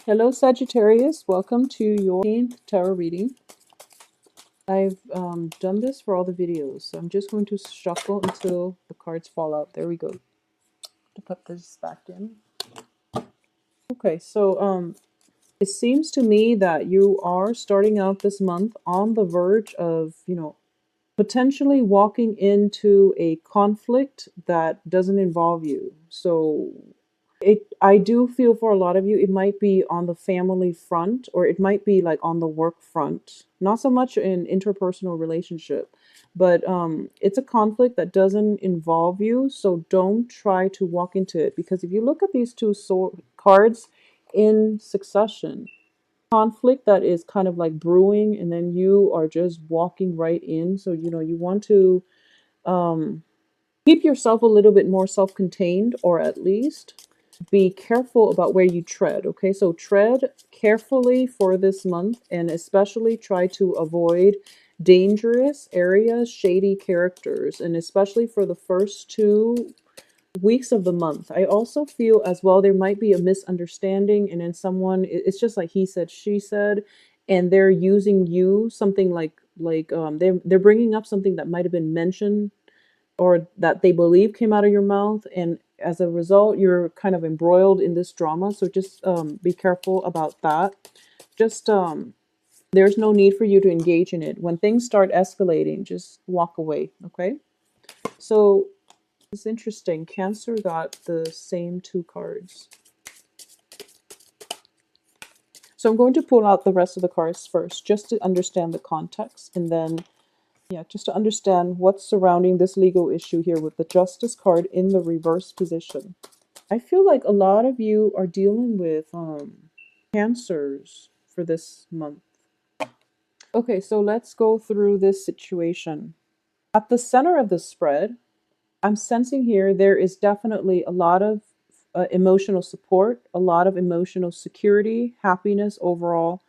Hello, Sagittarius. Welcome to your 18th tarot reading. I've done this for all the videos, so I'm just going to shuffle until the cards fall out. There we go. To put this back in. Okay, so it seems to me that you are starting out this month on the verge of, potentially walking into a conflict that doesn't involve you. So I do feel for a lot of you it might be on the family front, or it might be like on the work front, not so much in interpersonal relationship, but it's a conflict that doesn't involve you, so don't try to walk into it, because if you look at these two cards in succession, conflict that is kind of like brewing, and then you are just walking right in. So you want to um keep yourself a little bit more self-contained, or at least be careful about where you tread. Okay, so tread carefully for this month, and especially try to avoid dangerous areas, shady characters, and especially for the first 2 weeks of the month. I also feel as well there might be a misunderstanding, and then someone, it's just like he said, she said, and they're using you something like they're bringing up something that might have been mentioned or that they believe came out of your mouth, and as a result you're kind of embroiled in this drama. So just be careful about that. Just there's no need for you to engage in it. When things start escalating, just walk away. Okay, so it's interesting, Cancer got the same two cards. So I'm going to pull out the rest of the cards first, just to understand the context, and then yeah, just to understand what's surrounding this legal issue here with the Justice card in the reverse position. I feel like a lot of you are dealing with cancers for this month. Okay, so let's go through this situation. At the center of the spread, I'm sensing here there is definitely a lot of emotional support, a lot of emotional security, happiness overall,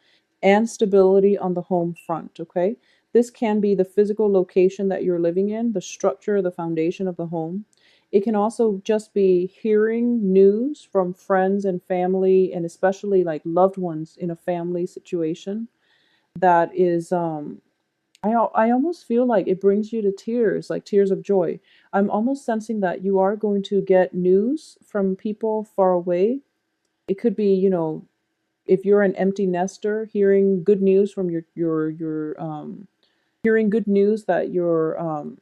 and stability on the home front. Okay, this can be the physical location that you're living in, the structure, the foundation of the home. It can also just be hearing news from friends and family, and especially like loved ones in a family situation that is I almost feel like it brings you to tears, like tears of joy. I'm almost sensing that you are going to get news from people far away. It could be, if you're an empty nester, hearing good news from your hearing good news that your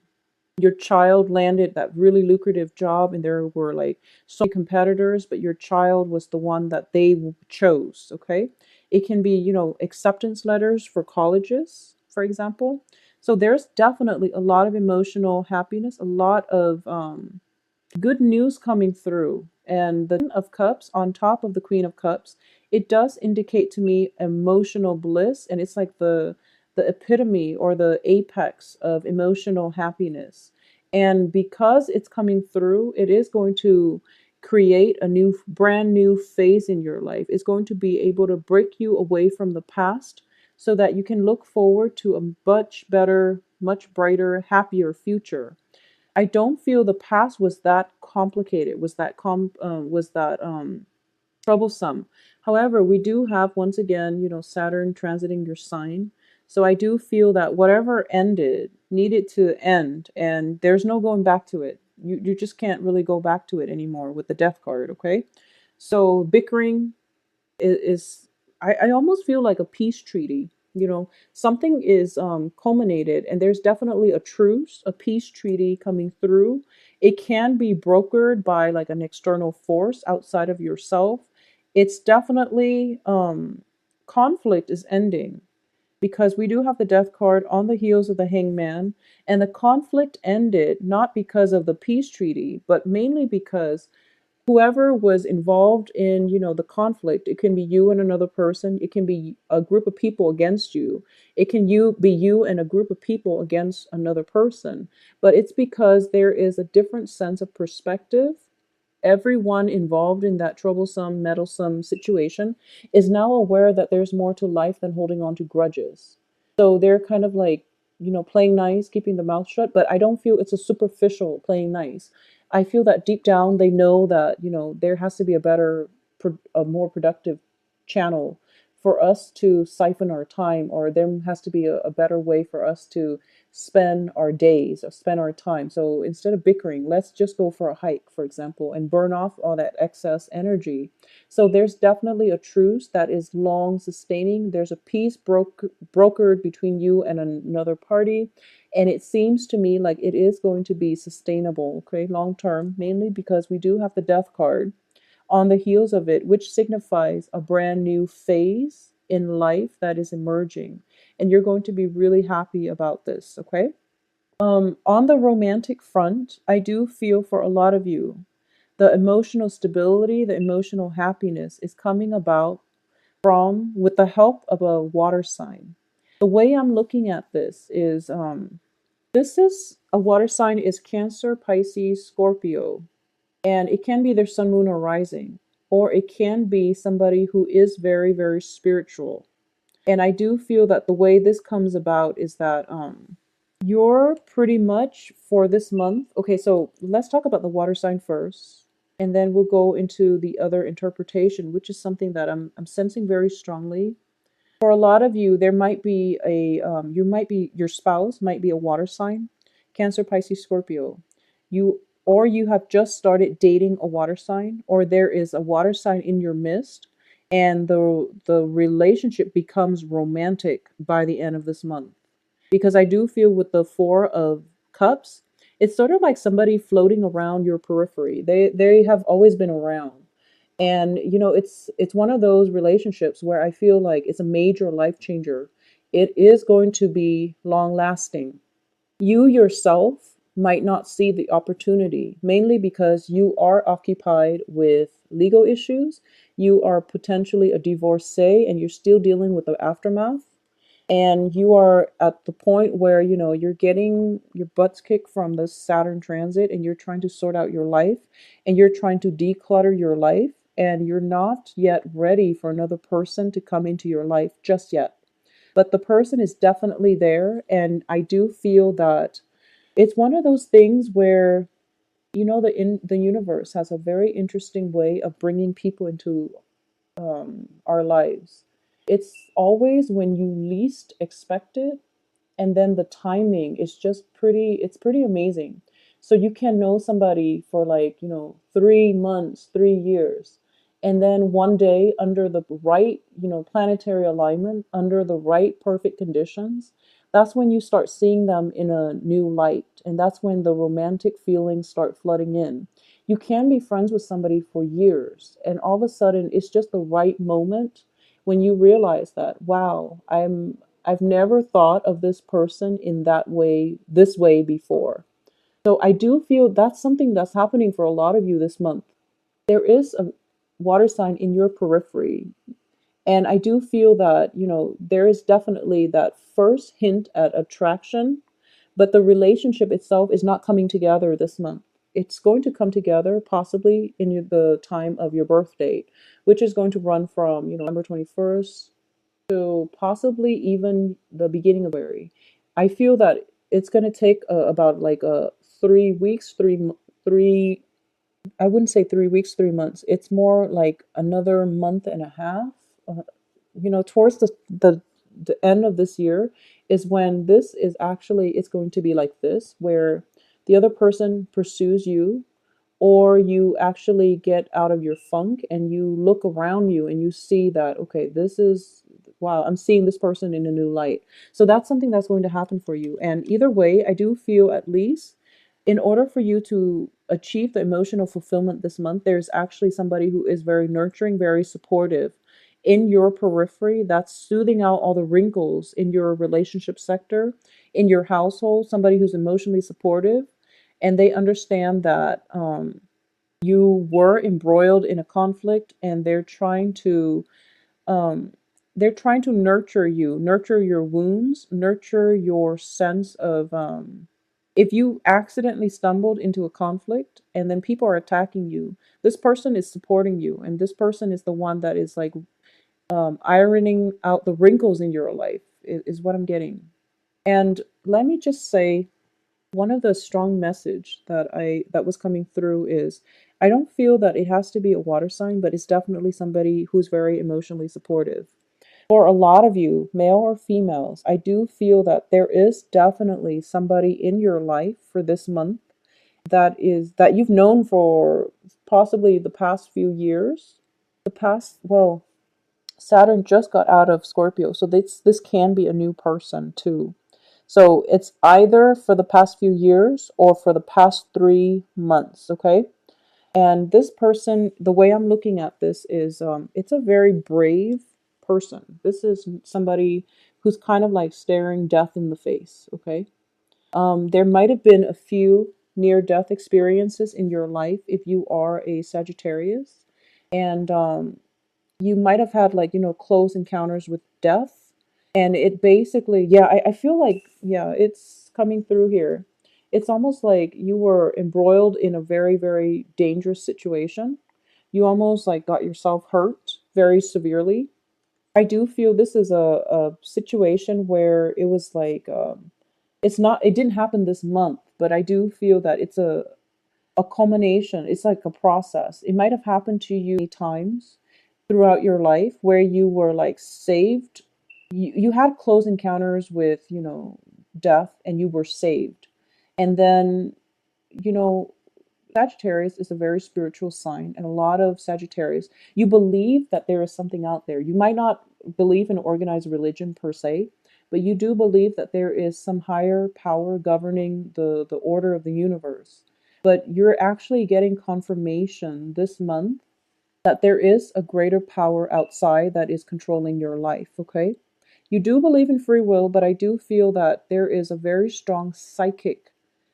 child landed that really lucrative job, and there were like so many competitors, but your child was the one that they chose. Okay, it can be, acceptance letters for colleges, for example. So there's definitely a lot of emotional happiness, a lot of good news coming through. And the Ten of Cups on top of the Queen of Cups, it does indicate to me emotional bliss, and it's like the epitome or the apex of emotional happiness. And because it's coming through, it is going to create a new, brand new phase in your life. It's going to be able to break you away from the past so that you can look forward to a much better, much brighter, happier future. I don't feel the past was that complicated, was that troublesome. However, we do have, once again, Saturn transiting your sign. So I do feel that whatever ended needed to end, and there's no going back to it. You just can't really go back to it anymore with the Death card. Okay, so bickering is I almost feel like a peace treaty. Something is culminated, and there's definitely a truce, a peace treaty coming through. It can be brokered by like an external force outside of yourself. It's definitely conflict is ending, because we do have the Death card on the heels of the Hangman, and the conflict ended not because of the peace treaty, but mainly because whoever was involved in, the conflict, it can be you and another person, it can be a group of people against you, it can be you and a group of people against another person, but it's because there is a different sense of perspective. Everyone involved in that troublesome, meddlesome situation is now aware that there's more to life than holding on to grudges. So they're kind of like, playing nice, keeping the mouth shut, but I don't feel it's a superficial playing nice. I feel that deep down they know that, there has to be a better, a more productive channel for us to siphon our time, or there has to be a better way for us to spend our days or spend our time. So instead of bickering, let's just go for a hike, for example, and burn off all that excess energy. So there's definitely a truce that is long sustaining. There's a peace brokered between you and another party. And it seems to me like it is going to be sustainable, okay, long term, mainly because we do have the death card on the heels of it, which signifies a brand new phase in life that is emerging. And you're going to be really happy about this, okay? On the romantic front, I do feel for a lot of you, the emotional stability, the emotional happiness is coming about from with the help of a water sign. The way I'm looking at this is a water sign is Cancer, Pisces, Scorpio, and it can be their sun, moon, or rising, or it can be somebody who is very, very spiritual. And I do feel that the way this comes about is that you're pretty much for this month. Okay, so let's talk about the water sign first, and then we'll go into the other interpretation, which is something that I'm sensing very strongly. For a lot of you, there might be your spouse might be a water sign, Cancer, Pisces, Scorpio. You have just started dating a water sign, or there is a water sign in your midst, and the relationship becomes romantic by the end of this month. Because I do feel with the Four of Cups, it's sort of like somebody floating around your periphery. They have always been around. And it's one of those relationships where I feel like it's a major life changer. It is going to be long lasting. You yourself might not see the opportunity, mainly because you are occupied with legal issues. You are potentially a divorcee and you're still dealing with the aftermath. And you are at the point where, you're getting your butts kicked from the Saturn transit and you're trying to sort out your life and you're trying to declutter your life, and you're not yet ready for another person to come into your life just yet. But the person is definitely there. And I do feel that it's one of those things where, the universe has a very interesting way of bringing people into our lives. It's always when you least expect it, and then the timing is just pretty amazing. So you can know somebody for, like, 3 months, 3 years, and then one day, under the right, planetary alignment, under the right perfect conditions, that's when you start seeing them in a new light, and that's when the romantic feelings start flooding in. You can be friends with somebody for years, and all of a sudden it's just the right moment when you realize that, wow, I've never thought of this person in that way, this way before. So I do feel that's something that's happening for a lot of you this month. There is a water sign in your periphery. And I do feel that, there is definitely that first hint at attraction, but the relationship itself is not coming together this month. It's going to come together possibly in the time of your birth date, which is going to run from, November 21st to possibly even the beginning of February. I feel that it's going to take about like 3 weeks, three. I wouldn't say 3 weeks, 3 months. It's more like another month and a half. Uh, towards the end of this year is when this is actually it's going to be like this, where the other person pursues you, or you actually get out of your funk and you look around you and you see that, okay, this is, wow, I'm seeing this person in a new light. So that's something that's going to happen for you. And either way, I do feel, at least in order for you to achieve the emotional fulfillment this month, there's actually somebody who is very nurturing, very supportive in your periphery, that's soothing out all the wrinkles in your relationship sector, in your household, somebody who's emotionally supportive, and they understand that you were embroiled in a conflict, and um, they're trying to nurture you, nurture your wounds, nurture your sense of if you accidentally stumbled into a conflict and then people are attacking you, this person is supporting you, and this person is the one that is like ironing out the wrinkles in your life, is what I'm getting. And let me just say, one of the strong message that was coming through is, I don't feel that it has to be a water sign, but it's definitely somebody who's very emotionally supportive. For a lot of you, male or females, I do feel that there is definitely somebody in your life for this month that you've known for possibly the past few years. Well, Saturn just got out of Scorpio, so this can be a new person too. So it's either for the past few years or for the past 3 months, okay? And this person, the way I'm looking at this is, it's a very brave person. This is somebody who's kind of like staring death in the face, okay? There might have been a few near death experiences in your life if you are a Sagittarius. And you might have had, like, close encounters with death. And it basically, yeah, I feel like, yeah, it's coming through here. It's almost like you were embroiled in a very, very dangerous situation. You almost like got yourself hurt very severely. I do feel this is a situation where it was like, it didn't happen this month, but I do feel that it's a culmination. It's like a process. It might have happened to you times throughout your life where you were like saved. You had close encounters with, death, and you were saved. And then, you know, Sagittarius is a very spiritual sign, and a lot of Sagittarius, you believe that there is something out there. You might not believe in organized religion per se, but you do believe that there is some higher power governing the order of the universe. But you're actually getting confirmation this month that there is a greater power outside that is controlling your life, okay? You do believe in free will, but I do feel that there is a very strong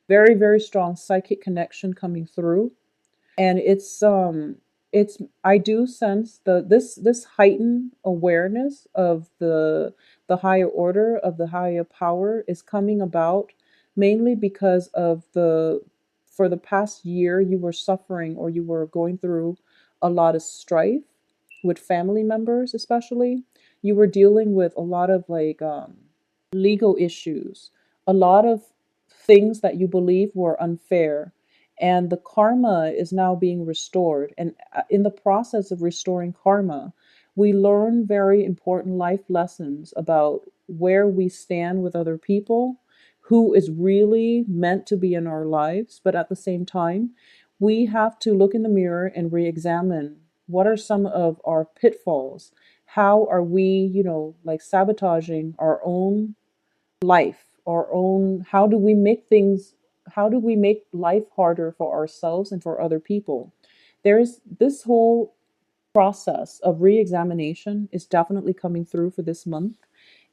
very, very strong psychic connection coming through. And it's I do sense this heightened awareness of the higher order, of the higher power, is coming about mainly because of the for the past year you were suffering, or you were going through a lot of strife with family members. Especially, you were dealing with a lot of like, legal issues, a lot of things that you believe were unfair, and the karma is now being restored. And in the process of restoring karma, we learn very important life lessons about where we stand with other people, who is really meant to be in our lives. But at the same time, we have to look in the mirror and re-examine what are some of our pitfalls. How are we, like, sabotaging our own life, our own, how do we make life harder for ourselves and for other people? There's this whole process of re-examination is definitely coming through for this month.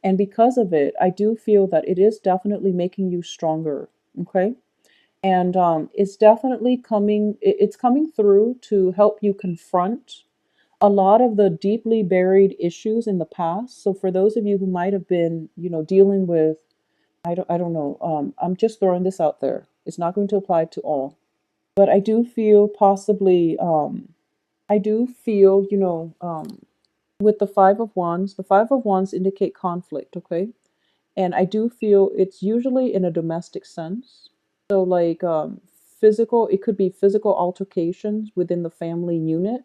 And because of it, I do feel that it is definitely making you stronger. Okay. And it's definitely it's coming through to help you confront a lot of the deeply buried issues in the past. So for those of you who might have been, dealing with, I don't know. I'm just throwing this out there. It's not going to apply to all, but I do feel possibly. I do feel, with the Five of Wands. The Five of Wands indicate conflict. Okay, and I do feel it's usually in a domestic sense. So like, physical. It could be physical altercations within the family unit.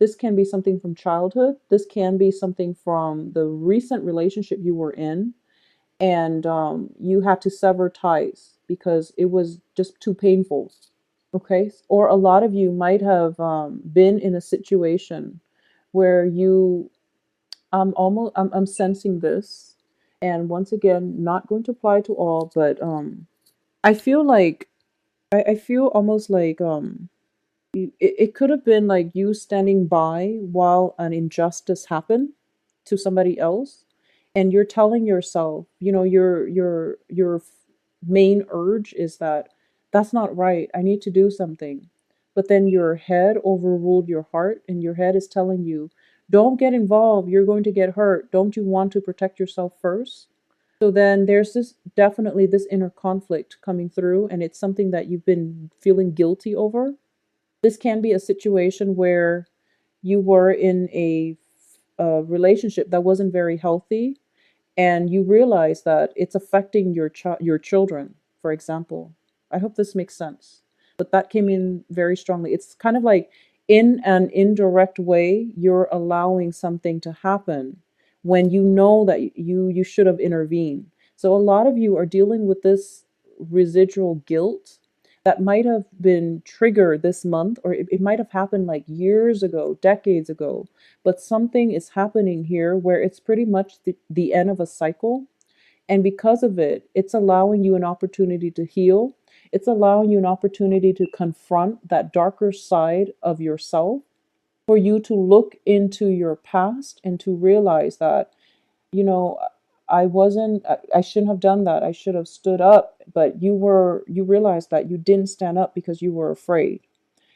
This can be something from childhood. This can be something from the recent relationship you were in, and you had to sever ties because it was just too painful. Okay, or a lot of you might have been in a situation where I'm sensing this, and once again, not going to apply to all, but I feel like I feel almost like, it could have been like you standing by while an injustice happened to somebody else, and you're telling yourself, your main urge is that that's not right, I need to do something. But then your head overruled your heart, and your head is telling you, don't get involved, you're going to get hurt, don't you want to protect yourself first? So then there's this definitely this inner conflict coming through, and it's something that you've been feeling guilty over. This can be a situation where you were in a relationship that wasn't very healthy, and you realize that it's affecting your children, for example. I hope this makes sense. but that came in very strongly. It's kind of like in an indirect way, you're allowing something to happen when you know that you should have intervened. So a lot of you are dealing with this residual guilt that might have been triggered this month, or it might have happened like years ago, decades ago. But something is happening here where it's pretty much the end of a cycle. And because of it, it's allowing you an opportunity to heal. It's allowing you an opportunity to confront that darker side of yourself, for you to look into your past and to realize that, you know, I shouldn't have done that. I should have stood up. But you realized that you didn't stand up because you were afraid.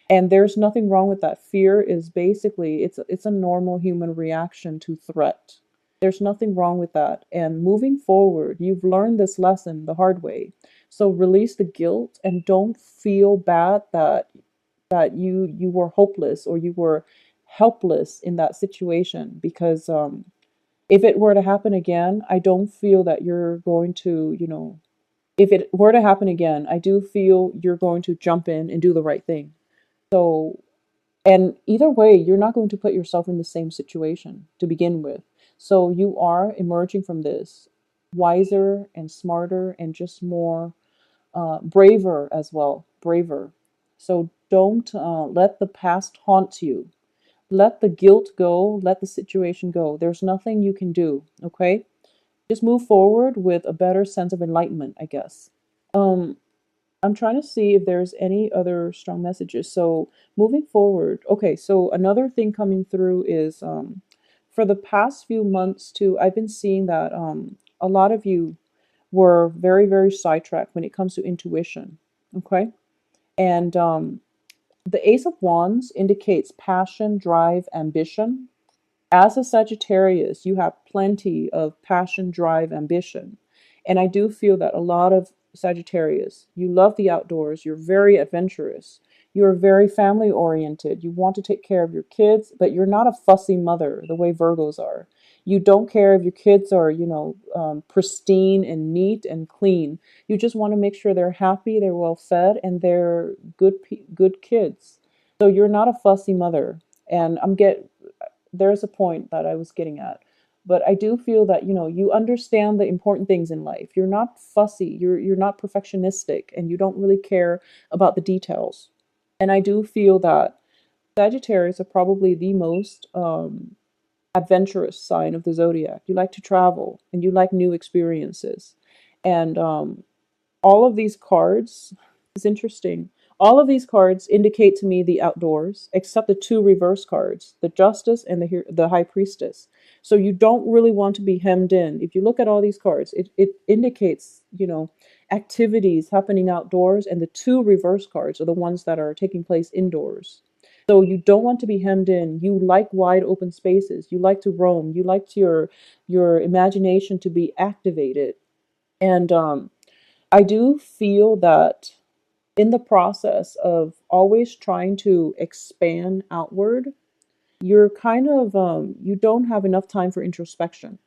And there's nothing wrong with that. Fear is basically, it's a normal human reaction to threat. There's nothing wrong with that. And moving forward, you've learned this lesson the hard way. So release the guilt and don't feel bad that you were hopeless or you were helpless in that situation, because if it were to happen again, I don't feel that you're going to, if it were to happen again, I do feel you're going to jump in and do the right thing. So, and either way, you're not going to put yourself in the same situation to begin with. So you are emerging from this wiser and smarter and just more braver as well, braver. So don't let the past haunt you. Let the guilt go, let the situation go. There's nothing you can do, okay? Just move forward with a better sense of enlightenment, I guess. Um, I'm trying to see if there's any other strong messages. So moving forward, okay, so another thing coming through is for the past few months too, I've been seeing that a lot of you were very, very sidetracked when it comes to intuition, okay? And the Ace of Wands indicates passion, drive, ambition. As a Sagittarius, you have plenty of passion, drive, ambition. And I do feel that a lot of Sagittarius, you love the outdoors, you're very adventurous, you're very family oriented, you want to take care of your kids, but you're not a fussy mother the way Virgos are. You don't care if your kids are, pristine and neat and clean. You just want to make sure they're happy, they're well fed, and they're good kids. So you're not a fussy mother. And there's a point that I was getting at. But I do feel that, you understand the important things in life. You're not fussy, you're not perfectionistic, and you don't really care about the details. And I do feel that Sagittarius are probably the most adventurous sign of the zodiac. You like to travel and you like new experiences. And all of these cards is interesting. All of these cards indicate to me the outdoors, except the two reverse cards, the Justice and the High Priestess. So you don't really want to be hemmed in. If you look at all these cards, it indicates, activities happening outdoors, and the two reverse cards are the ones that are taking place indoors. So you don't want to be hemmed in. You like wide open spaces. You like to roam. You like your imagination to be activated. And I do feel that in the process of always trying to expand outward, you're kind of, you don't have enough time for introspection.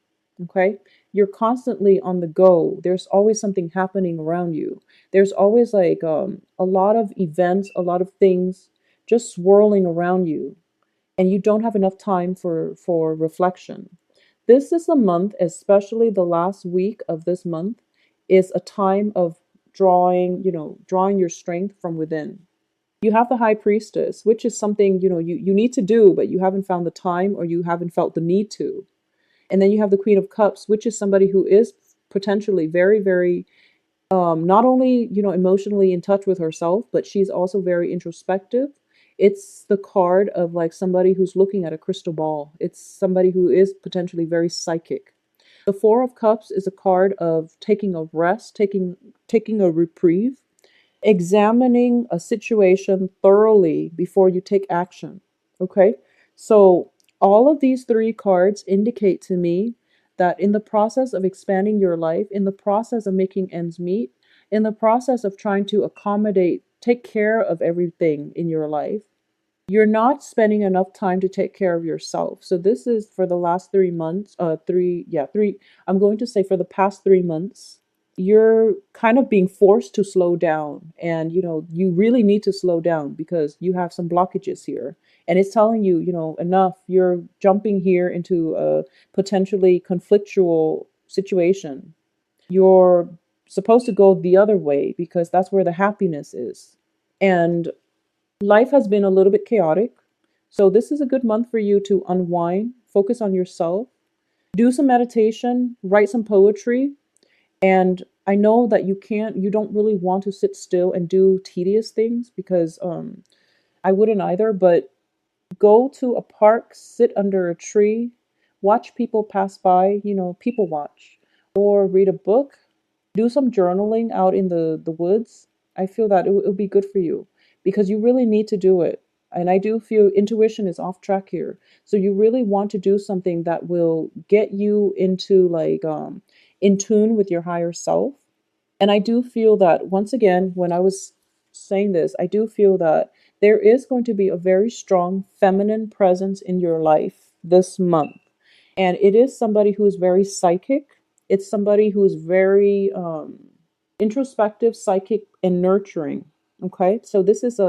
Okay. You're constantly on the go. There's always something happening around you. There's always like a lot of events, a lot of things just swirling around you, and you don't have enough time for reflection. This is a month, especially the last week of this month, is a time of drawing your strength from within. You have the High Priestess, which is something, you need to do, but you haven't found the time or you haven't felt the need to. And then you have the Queen of Cups, which is somebody who is potentially very, very not only, emotionally in touch with herself, but she's also very introspective. It's the card of like somebody who's looking at a crystal ball. It's somebody who is potentially very psychic. The Four of Cups is a card of taking a rest, taking a reprieve, examining a situation thoroughly before you take action. Okay? So all of these three cards indicate to me that in the process of expanding your life, in the process of making ends meet, in the process of trying to accommodate, take care of everything in your life, you're not spending enough time to take care of yourself. So this is for the last 3 months, I'm going to say for the past 3 months. you're kind of being forced to slow down, and you really need to slow down because you have some blockages here, and it's telling you, enough, you're jumping here into a potentially conflictual situation. You're supposed to go the other way because that's where the happiness is. And life has been a little bit chaotic, so this is a good month for you to unwind, focus on yourself, do some meditation, write some poetry. And I know that you don't really want to sit still and do tedious things because I wouldn't either, but go to a park, sit under a tree, watch people pass by, people watch, or read a book, do some journaling out in the woods. I feel that it would be good for you because you really need to do it. And I do feel intuition is off track here. So you really want to do something that will get you into like in tune with your higher self. And I do feel that once again, when I was saying this, I do feel that there is going to be a very strong feminine presence in your life this month. And it is somebody who is very psychic. It's somebody who is very introspective, psychic, and nurturing. Okay. So this is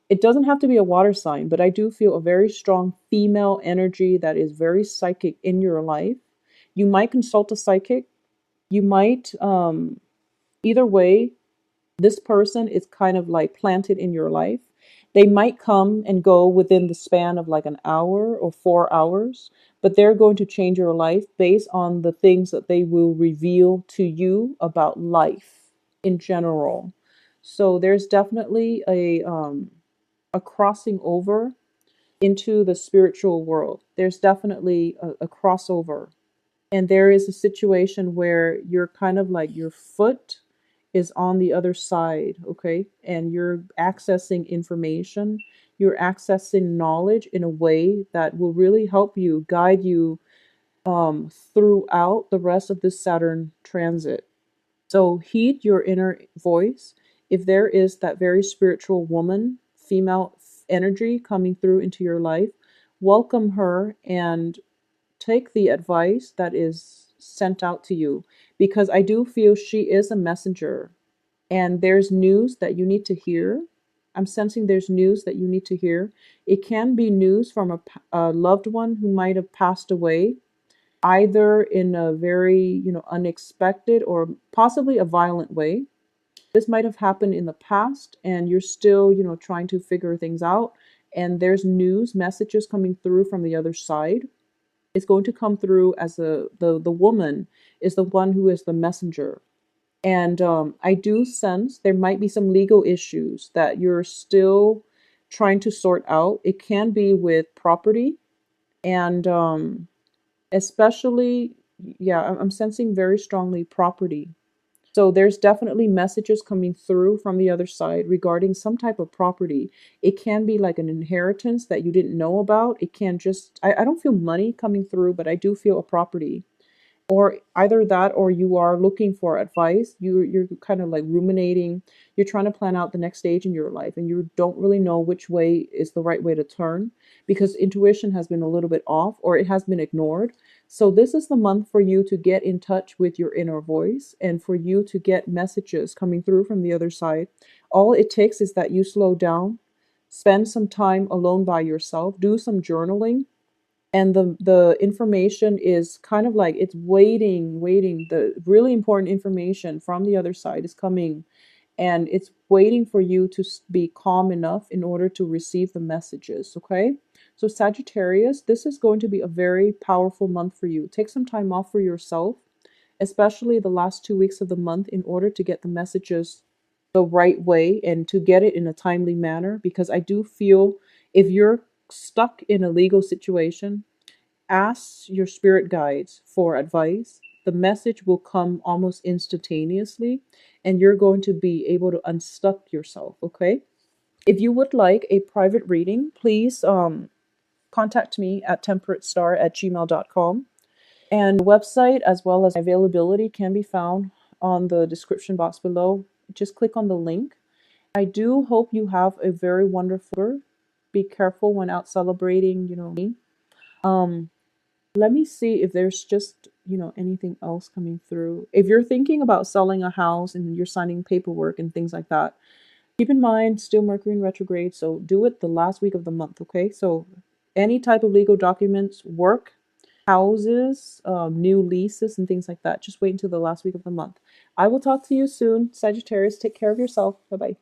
it doesn't have to be a water sign, but I do feel a very strong female energy that is very psychic in your life. You might consult a psychic. You might either way, this person is kind of like planted in your life. They might come and go within the span of like an hour or 4 hours, but they're going to change your life based on the things that they will reveal to you about life in general. So there's definitely a crossing over into the spiritual world. There's definitely a crossover, and there is a situation where you're kind of like your foot is on the other side, okay? And you're accessing information, you're accessing knowledge in a way that will really help you, guide you throughout the rest of this Saturn transit. So heed your inner voice. If there is that very spiritual woman, female energy coming through into your life, welcome her and take the advice that is sent out to you, because I do feel she is a messenger and there's news that you need to hear. I'm sensing there's news that you need to hear. It can be news from a loved one who might have passed away, either in a very, unexpected or possibly a violent way. This might have happened in the past and you're still, trying to figure things out. And there's news, messages coming through from the other side. It's going to come through as the woman is the one who is the messenger. And I do sense there might be some legal issues that you're still trying to sort out. It can be with property, and especially, yeah, I'm sensing very strongly property. So there's definitely messages coming through from the other side regarding some type of property. It can be like an inheritance that you didn't know about. It can just, I don't feel money coming through, but I do feel a property. Or either that, or you are looking for advice. You're kind of like ruminating. You're trying to plan out the next stage in your life, and you don't really know which way is the right way to turn because intuition has been a little bit off or it has been ignored. So this is the month for you to get in touch with your inner voice and for you to get messages coming through from the other side. All it takes is that you slow down, spend some time alone by yourself, do some journaling, and the information is kind of like it's waiting. The really important information from the other side is coming, and it's waiting for you to be calm enough in order to receive the messages. Okay, so Sagittarius, this is going to be a very powerful month for you. Take some time off for yourself, especially the last 2 weeks of the month, in order to get the messages the right way and to get it in a timely manner, because I do feel if you're stuck in a legal situation, ask your spirit guides for advice. The message will come almost instantaneously, and you're going to be able to unstuck yourself. Okay. If you would like a private reading, please contact me at temperatestar@gmail.com. And the website as well as availability can be found on the description box below. Just click on the link. I do hope you have a very wonderful. Be careful when out celebrating, um Let me see if there's just, anything else coming through. If you're thinking about selling a house and you're signing paperwork and things like that, keep in mind still Mercury in retrograde, so do it the last week of the month, okay? So any type of legal documents, work, houses, new leases, and things like that, just wait until the last week of the month. I will talk to you soon. Sagittarius, take care of yourself. Bye bye.